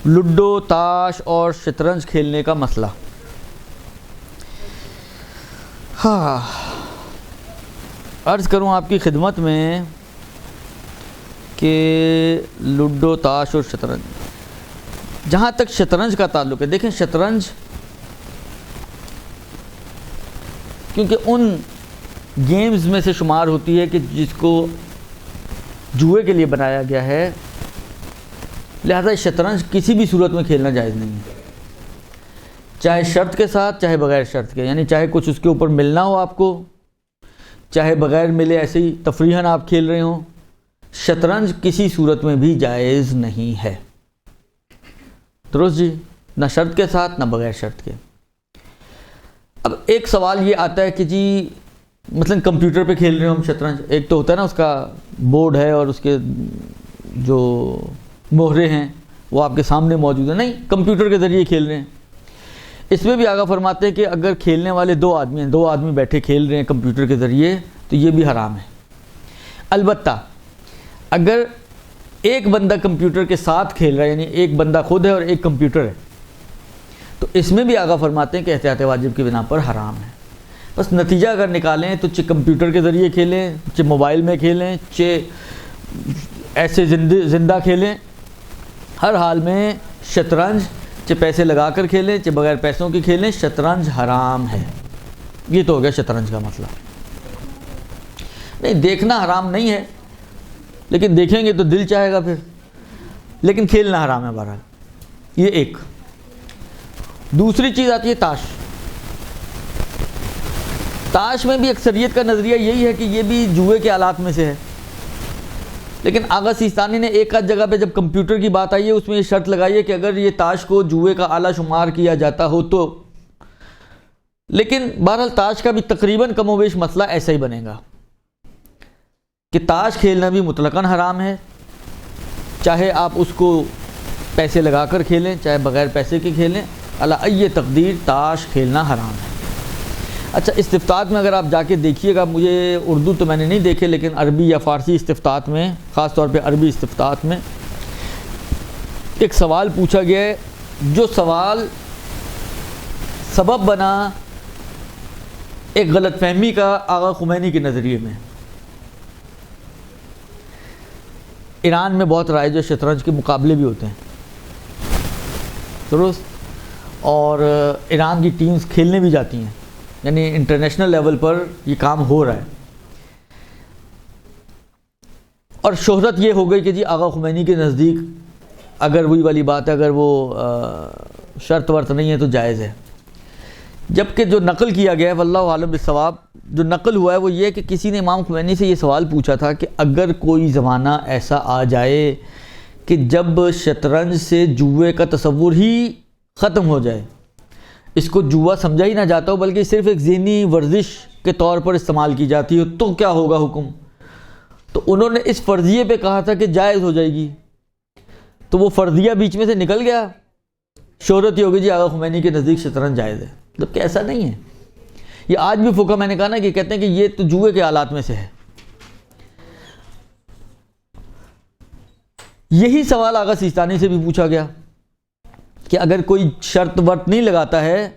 Ludo, تاش اور شطرنج کھیلنے کا مسئلہ. ہاں، عرض کروں آپ کی خدمت میں کہ لوڈو، تاش اور شطرنج، جہاں تک شطرنج کا تعلق ہے، دیکھیں شطرنج کیونکہ ان گیمز میں سے شمار ہوتی ہے کہ جس کو جوئے کے لیے بنایا گیا ہے، لہذا شطرنج کسی بھی صورت میں کھیلنا جائز نہیں ہے، چاہے شرط کے ساتھ چاہے بغیر شرط کے، یعنی چاہے کچھ اس کے اوپر ملنا ہو آپ کو، چاہے بغیر ملے ایسے ہی تفریحاً آپ کھیل رہے ہوں، شطرنج کسی صورت میں بھی جائز نہیں ہے. درست جی، نہ شرط کے ساتھ نہ بغیر شرط کے. اب ایک سوال یہ آتا ہے کہ جی مثلا کمپیوٹر پہ کھیل رہے ہو ہم شطرنج، ایک تو ہوتا ہے نا اس کا بورڈ ہے اور اس کے جو مہرے ہیں وہ آپ کے سامنے موجود ہیں، نہیں کمپیوٹر کے ذریعے کھیل رہے ہیں. اس میں بھی آگاہ فرماتے ہیں کہ اگر کھیلنے والے دو آدمی بیٹھے کھیل رہے ہیں کمپیوٹر کے ذریعے تو یہ بھی حرام ہے. البتہ اگر ایک بندہ کمپیوٹر کے ساتھ کھیل رہا ہے، یعنی ایک بندہ خود ہے اور ایک کمپیوٹر ہے، تو اس میں بھی آگاہ فرماتے ہیں کہ احتیاط واجب کی بنا پر حرام ہے. بس نتیجہ اگر نکالیں تو چہ کمپیوٹر کے ذریعے کھیلیں، چہ موبائل میں کھیلیں، چہ ایسے زندہ کھیلیں، ہر حال میں شطرنج چہ پیسے لگا کر کھیلیں چہ بغیر پیسوں کے کھیلیں، شطرنج حرام ہے. یہ تو ہو گیا شطرنج کا مسئلہ. نہیں، دیکھنا حرام نہیں ہے، لیکن دیکھیں گے تو دل چاہے گا پھر، لیکن کھیلنا حرام ہے بہرحال. یہ ایک. دوسری چیز آتی ہے تاش. تاش میں بھی اکثریت کا نظریہ یہی ہے کہ یہ بھی جوئے کے آلات میں سے ہے، لیکن آغا سیستانی نے ایک آدھ جگہ پہ جب کمپیوٹر کی بات آئی ہے اس میں یہ شرط لگائی ہے کہ اگر یہ تاش کو جوئے کا آلہ شمار کیا جاتا ہو تو. لیکن بہرحال تاش کا بھی تقریباً کم و بیش مسئلہ ایسا ہی بنے گا کہ تاش کھیلنا بھی مطلقاً حرام ہے، چاہے آپ اس کو پیسے لگا کر کھیلیں چاہے بغیر پیسے کے کھیلیں، علی ای تقدیر تاش کھیلنا حرام ہے. اچھا، استفتاءات میں اگر آپ جا کے دیکھیے گا، مجھے اردو تو میں نے نہیں دیکھے لیکن عربی یا فارسی استفتاءات میں، خاص طور پہ عربی استفتاءات میں ایک سوال پوچھا گیا ہے، جو سوال سبب بنا ایک غلط فہمی کا آغا خمینی کے نظریے میں. ایران میں بہت رائج شطرنج کے مقابلے بھی ہوتے ہیں، درست، اور ایران کی ٹیمز کھیلنے بھی جاتی ہیں، یعنی انٹرنیشنل لیول پر یہ کام ہو رہا ہے. اور شہرت یہ ہو گئی کہ جی آغا خمینی کے نزدیک اگر وہی والی بات ہے، اگر وہ شرط ورط نہیں ہے تو جائز ہے. جبکہ جو نقل کیا گیا ہے واللہ عالم بالصواب، جو نقل ہوا ہے وہ یہ کہ کسی نے امام خمینی سے یہ سوال پوچھا تھا کہ اگر کوئی زمانہ ایسا آ جائے کہ جب شطرنج سے جوئے کا تصور ہی ختم ہو جائے، اس کو جوا سمجھا ہی نہ جاتا ہو بلکہ صرف ایک ذہنی ورزش کے طور پر استعمال کی جاتی ہو، تو کیا ہوگا حکم؟ تو انہوں نے اس فرضیے پہ کہا تھا کہ جائز ہو جائے گی. تو وہ فرضیہ بیچ میں سے نکل گیا، شہرت یہ ہوگی جی آغا خمینی کے نزدیک شطرنج جائز ہے، جبکہ ایسا نہیں ہے. یہ آج بھی فقہ میں نے کہا نا کہ کہتے ہیں کہ یہ تو جوئے کے آلات میں سے ہے. یہی سوال آغا سیستانی سے بھی پوچھا گیا کہ اگر کوئی شرط ورط نہیں لگاتا ہے،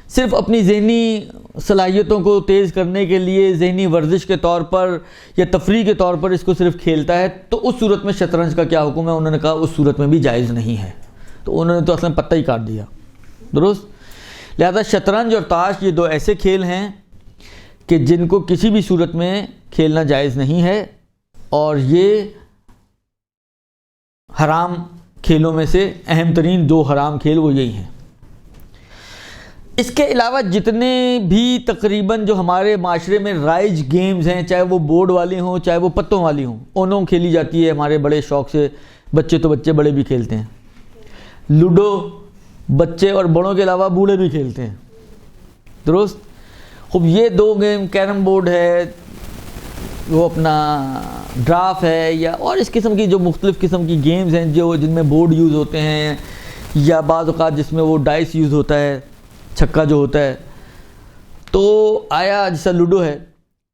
صرف اپنی ذہنی صلاحیتوں کو تیز کرنے کے لیے ذہنی ورزش کے طور پر یا تفریح کے طور پر اس کو صرف کھیلتا ہے، تو اس صورت میں شطرنج کا کیا حکم ہے؟ انہوں نے کہا اس صورت میں بھی جائز نہیں ہے. تو انہوں نے تو اصلا پتہ ہی کاٹ دیا، درست. لہذا شطرنج اور تاش یہ دو ایسے کھیل ہیں کہ جن کو کسی بھی صورت میں کھیلنا جائز نہیں ہے، اور یہ حرام کھیلوں میں سے اہم ترین دو حرام کھیل وہ یہی ہیں. اس کے علاوہ جتنے بھی تقریباً جو ہمارے معاشرے میں رائج گیمز ہیں، چاہے وہ بورڈ والی ہوں چاہے وہ پتوں والی ہوں، اونوں کھیلی جاتی ہے ہمارے بڑے شوق سے، بچے تو بچے بڑے بھی کھیلتے ہیں. لوڈو بچے اور بڑوں کے علاوہ بوڑھے بھی کھیلتے ہیں، درست. خوب یہ دو گیم، کیرم بورڈ ہے، وہ اپنا ڈراف ہے، یا اور اس قسم کی جو مختلف قسم کی گیمز ہیں جو جن میں بورڈ یوز ہوتے ہیں، یا بعض اوقات جس میں وہ ڈائس یوز ہوتا ہے، چھکا جو ہوتا ہے. تو آیا جیسا لوڈو ہے،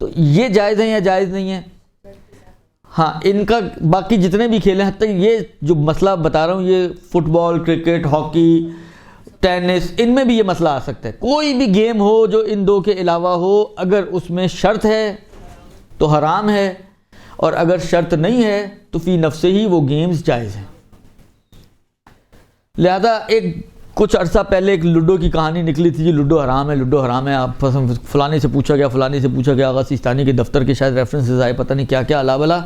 تو یہ جائز ہیں یا جائز نہیں ہے؟ ہاں ان کا باقی جتنے بھی کھیل ہیں، حتیٰ یہ جو مسئلہ بتا رہا ہوں، یہ فٹ بال، کرکٹ، ہاکی، ٹینس، ان میں بھی یہ مسئلہ آ سکتا ہے. کوئی بھی گیم ہو جو ان دو کے علاوہ ہو، اگر اس میں شرط ہے تو حرام ہے، اور اگر شرط نہیں ہے تو فی نفسہ ہی وہ گیمز جائز ہیں. لہذا کچھ عرصہ پہلے ایک لوڈو کی کہانی نکلی تھی، لوڈو حرام ہے، لوڈو حرام ہے. آپ فلانے سے پوچھا گیا، آغا سیستانی کے دفتر کے شاید ریفرنسز آئے، پتہ نہیں کیا کیا الا بلا،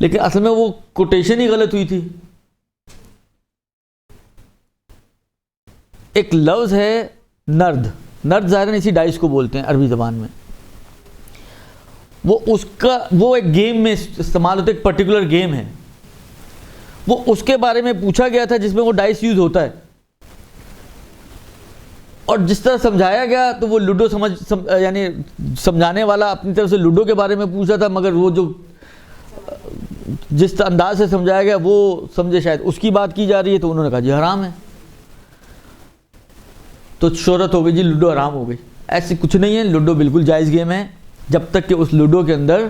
لیکن اصل میں وہ کوٹیشن ہی غلط ہوئی تھی. ایک لفظ ہے نرد ظاہراً اسی ڈائس کو بولتے ہیں عربی زبان میں. وہ ایک گیم میں استعمال ہوتا ہے، ایک پرٹیکولر گیم ہے. وہ اس کے بارے میں پوچھا گیا تھا جس میں وہ ڈائس یوز ہوتا ہے، اور جس طرح سمجھایا گیا تو وہ لوڈو یعنی سمجھانے والا اپنی طرف سے لوڈو کے بارے میں پوچھا تھا، مگر وہ جو جس انداز سے سمجھایا گیا وہ سمجھے شاید اس کی بات کی جا رہی ہے، تو انہوں نے کہا جی حرام ہے. تو شہرت ہو گئی جی لوڈو حرام ہو گئی. ایسی کچھ نہیں ہے، لوڈو بالکل جائز گیم ہے جب تک کہ اس لوڈو کے اندر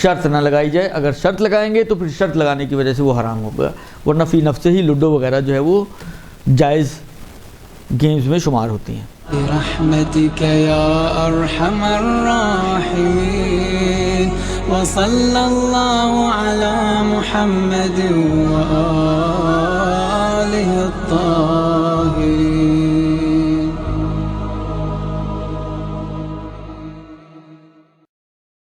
شرط نہ لگائی جائے. اگر شرط لگائیں گے تو پھر شرط لگانے کی وجہ سے وہ حرام ہوگا، ورنہ فی نفس ہی لوڈو وغیرہ جو ہے وہ جائز گیمز میں شمار ہوتی ہیں. برحمتک یا ارحم الراحمین وصلی اللہ علی محمد و